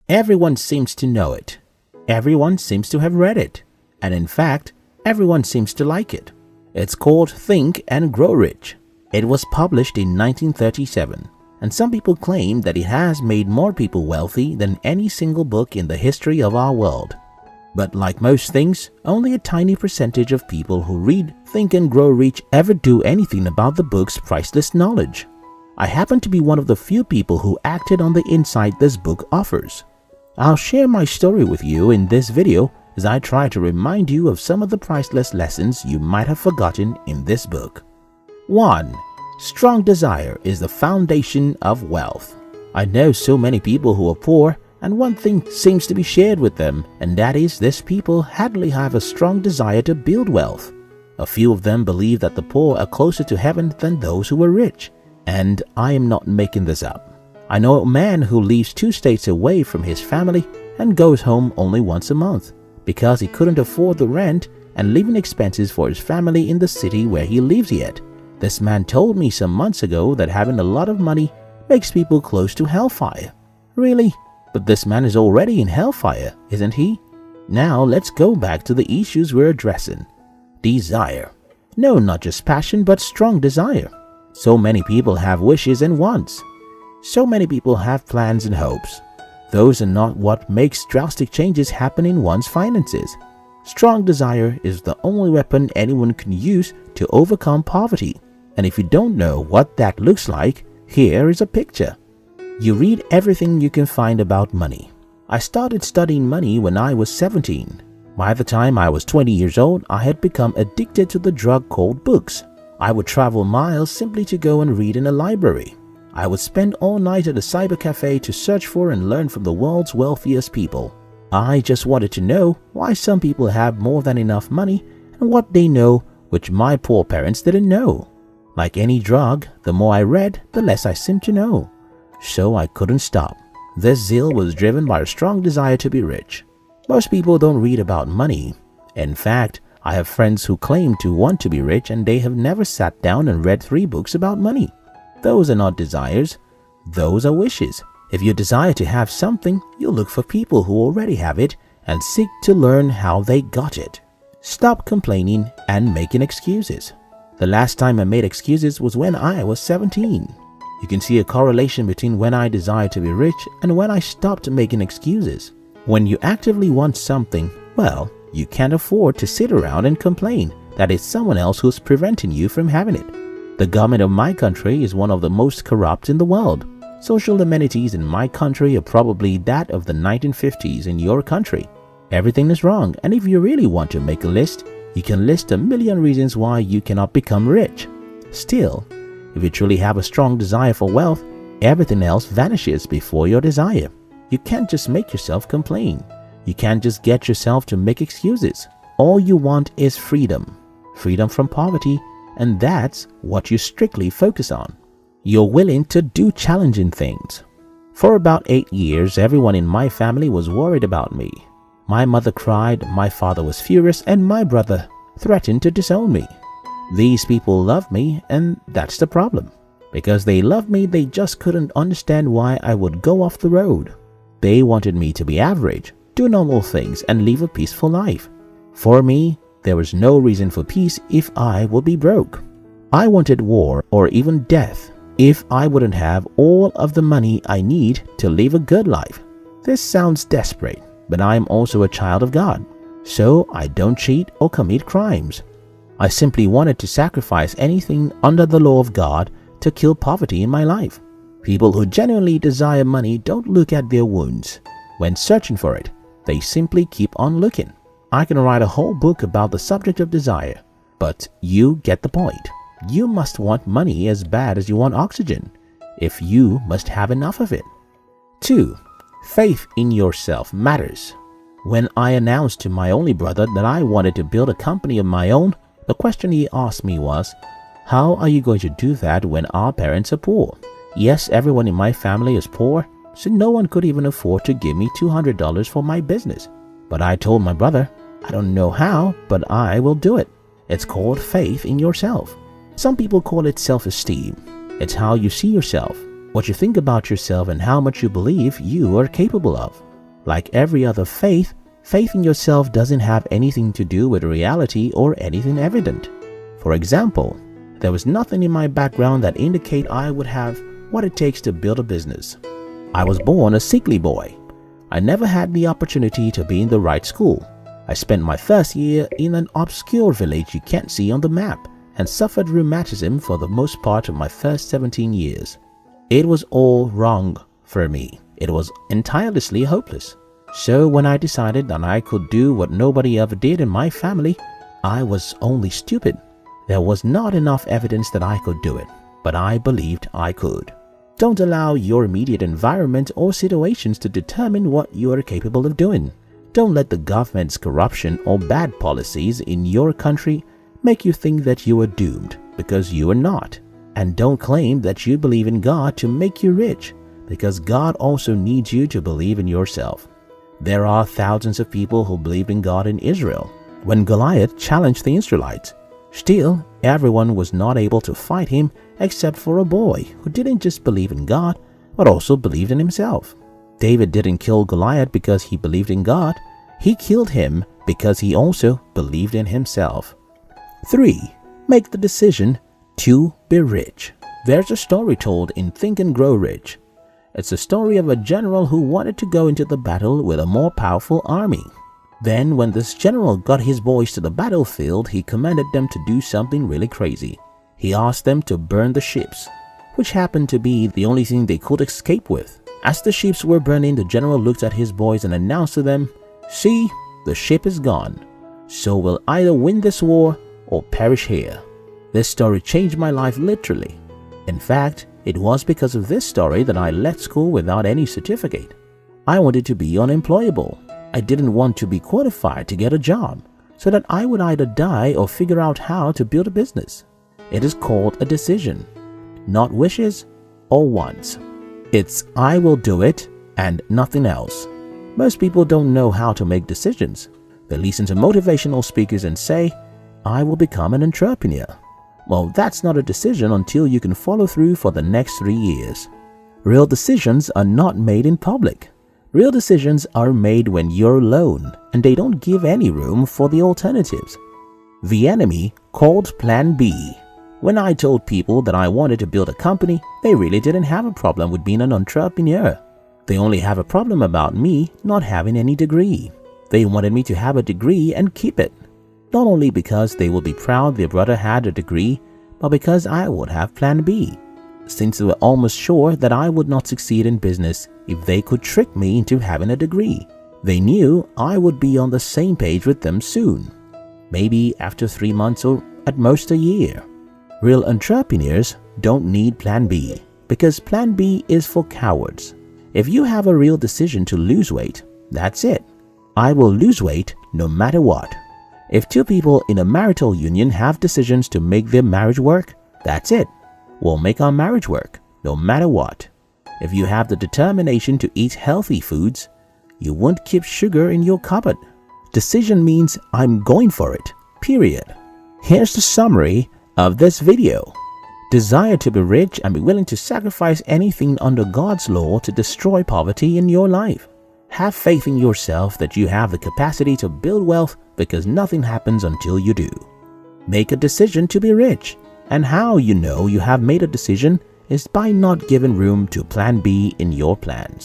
Everyone seems to know it. Everyone seems to have read it. And in fact, everyone seems to like it. It's called Think and Grow Rich. It was published in 1937, and some people claim that it has made more people wealthy than any single book in the history of our world. But like most things, only a tiny percentage of people who read Think and Grow Rich ever do anything about the book's priceless knowledge. I happen to be one of the few people who acted on the insight this book offers. I'll share my story with you in this video as I try to remind you of some of the priceless lessons you might have forgotten in this book. 1. Strong desire is the foundation of wealth. I know so many people who are poor, and one thing seems to be shared with them, and that is these people hardly have a strong desire to build wealth. A few of them believe that the poor are closer to heaven than those who are rich, and I am not making this up. I know a man who lives 2 states away from his family and goes home only once a month because he couldn't afford the rent and living expenses for his family in the city where he lives yet. This man told me some months ago that having a lot of money makes people close to hellfire. Really? But this man is already in hellfire, isn't he? Now let's go back to the issues we're addressing. Desire. No, not just passion, but strong desire. So many people have wishes and wants. So many people have plans and hopes. Those are not what makes drastic changes happen in one's finances. Strong desire is the only weapon anyone can use to overcome poverty. And if you don't know what that looks like, here is a picture. You read everything you can find about money. I started studying money when I was 17. By the time I was 20 years old, I had become addicted to the drug called books. I would travel miles simply to go and read in a library. I would spend all night at a cyber cafe to search for and learn from the world's wealthiest people. I just wanted to know why some people have more than enough money and what they know which my poor parents didn't know. Like any drug, the more I read, the less I seemed to know. So I couldn't stop. This zeal was driven by a strong desire to be rich. Most people don't read about money. In fact, I have friends who claim to want to be rich and they have never sat down and read 3 books about money. Those are not desires. Those are wishes. If you desire to have something, you look for people who already have it and seek to learn how they got it. Stop complaining and making excuses. The last time I made excuses was when I was 17. You can see a correlation between when I desired to be rich and when I stopped making excuses. When you actively want something, well, you can't afford to sit around and complain that it's someone else who's preventing you from having it. The government of my country is one of the most corrupt in the world. Social amenities in my country are probably that of the 1950s in your country. Everything is wrong, and if you really want to make a list, you can list a million reasons why you cannot become rich. Still, if you truly have a strong desire for wealth, everything else vanishes before your desire. You can't just make yourself complain. You can't just get yourself to make excuses. All you want is freedom. Freedom from poverty, and that's what you strictly focus on. You're willing to do challenging things. For about 8 years, everyone in my family was worried about me. My mother cried, my father was furious, and my brother threatened to disown me. These people loved me, and that's the problem. Because they loved me, they just couldn't understand why I would go off the road. They wanted me to be average, do normal things, and live a peaceful life. For me, there was no reason for peace if I would be broke. I wanted war or even death if I wouldn't have all of the money I need to live a good life. This sounds desperate, but I am also a child of God, so I don't cheat or commit crimes. I simply wanted to sacrifice anything under the law of God to kill poverty in my life. People who genuinely desire money don't look at their wounds. When searching for it, they simply keep on looking. I can write a whole book about the subject of desire, but you get the point. You must want money as bad as you want oxygen, if you must have enough of it. 2. Faith in yourself matters. When I announced to my only brother that I wanted to build a company of my own, the question he asked me was, "How are you going to do that when our parents are poor?" Yes, everyone in my family is poor, so no one could even afford to give me $200 for my business. But I told my brother, I don't know how, but I will do it. It's called faith in yourself. Some people call it self-esteem. It's how you see yourself, what you think about yourself, and how much you believe you are capable of. Like every other faith, faith in yourself doesn't have anything to do with reality or anything evident. For example, there was nothing in my background that indicate I would have what it takes to build a business. I was born a sickly boy. I never had the opportunity to be in the right school. I spent my first year in an obscure village you can't see on the map and suffered rheumatism for the most part of my first 17 years. It was all wrong for me. It was entirely hopeless. So when I decided that I could do what nobody ever did in my family, I was only stupid. There was not enough evidence that I could do it, but I believed I could. Don't allow your immediate environment or situations to determine what you are capable of doing. Don't let the government's corruption or bad policies in your country make you think that you are doomed, because you are not. And don't claim that you believe in God to make you rich, because God also needs you to believe in yourself. There are thousands of people who believed in God in Israel when Goliath challenged the Israelites. Still, everyone was not able to fight him except for a boy who didn't just believe in God, but also believed in himself. David didn't kill Goliath because he believed in God. He killed him because he also believed in himself. 3. Make the decision to be rich. There's a story told in Think and Grow Rich. It's a story of a general who wanted to go into the battle with a more powerful army. Then when this general got his boys to the battlefield, he commanded them to do something really crazy. He asked them to burn the ships, which happened to be the only thing they could escape with. As the ships were burning, the general looked at his boys and announced to them, "See, the ship is gone, so we'll either win this war or perish here." This story changed my life literally. In fact, it was because of this story that I left school without any certificate. I wanted to be unemployable. I didn't want to be qualified to get a job, so that I would either die or figure out how to build a business. It is called a decision, not wishes or wants. It's I will do it and nothing else. Most people don't know how to make decisions. They listen to motivational speakers and say, "I will become an entrepreneur." Well, that's not a decision until you can follow through for the next 3 years. Real decisions are not made in public. Real decisions are made when you're alone, and they don't give any room for the alternatives. The enemy called Plan B. When I told people that I wanted to build a company, they really didn't have a problem with being an entrepreneur. They only have a problem about me not having any degree. They wanted me to have a degree and keep it. Not only because they would be proud their brother had a degree, but because I would have Plan B. Since they were almost sure that I would not succeed in business if they could trick me into having a degree. They knew I would be on the same page with them soon. Maybe after 3 months or at most a year. Real entrepreneurs don't need Plan B, because Plan B is for cowards. If you have a real decision to lose weight, that's it. I will lose weight no matter what. If 2 people in a marital union have decisions to make their marriage work, that's it. We'll make our marriage work no matter what. If you have the determination to eat healthy foods, you won't keep sugar in your cupboard. Decision means I'm going for it, period. Here's the summary of this video. Desire to be rich and be willing to sacrifice anything under God's law to destroy poverty in your life. Have faith in yourself that you have the capacity to build wealth, because nothing happens until you do. Make a decision to be rich, and how you know you have made a decision is by not giving room to Plan B in your plans.